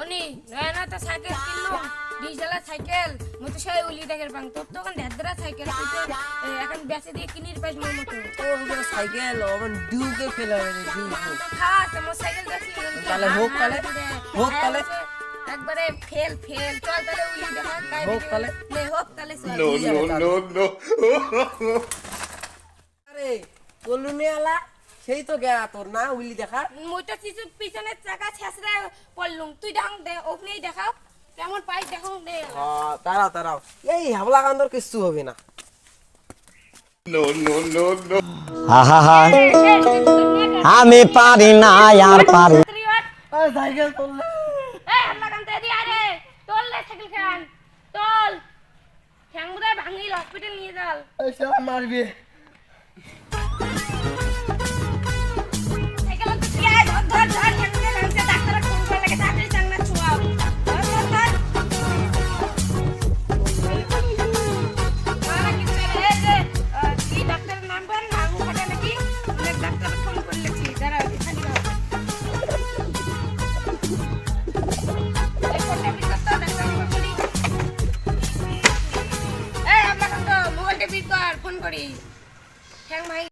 ওনি নয়না তো সাইকেল কিনলো diesel cycle মতো সেই উলি দেখের পাং তোর তো ঢেদরা সাইকেল তুই তো এখন বেচে দিয়ে কিনির পাইস মোর মতো ও সাইকেল আমার ডিউকে ফেলে ডিউ খাস মোর সাইকেল দেখি তাহলে হোক তাহলে একবারে ফেল চল তাহলে উলি দেখা কাই হোক তাহলে নে হোক তাহলে চল no. আরে কলুনে আলা সেই তো গেয়া তোর না উইলি দেখা মোটা কিছু পিছনের চাকা ছেঁচড়ে পড়লুম তুই ঢং দে ওপনেই দেখাও কেমন পাই দেখো দে তারাও এই হাবলা কান্দর কিছু হবে না No. আহা আমি পারি না আর পারি সাইকেল তোলে এই হাল্লা কান্দে দি আরে তোল লে সাইকেল খান তোল ঠ্যাংগুড়ে ভাঙিল হসপিটাল নিয়ে যাল সব মারবি সাইকেল তো কি আয় ধর ঠ্যাংগুড়ে ভাঙছে ডাক্তার ফোন করে লাগে তাড়াতাড়ি চাংনা ছুয়াও ধর মারা কি রে এই যে কি ডাক্তারের নাম বল নাম ফাটা নাকি অনেক ডাক্তার ফোন করলেছি দাঁড়া এখানে দাও এই ফোনটা বিকট তো ডাক্তার ফোন করি এই আমরা কিন্তু মোবাইলটা বিকট ফোন করি ঠ্যাং ভাই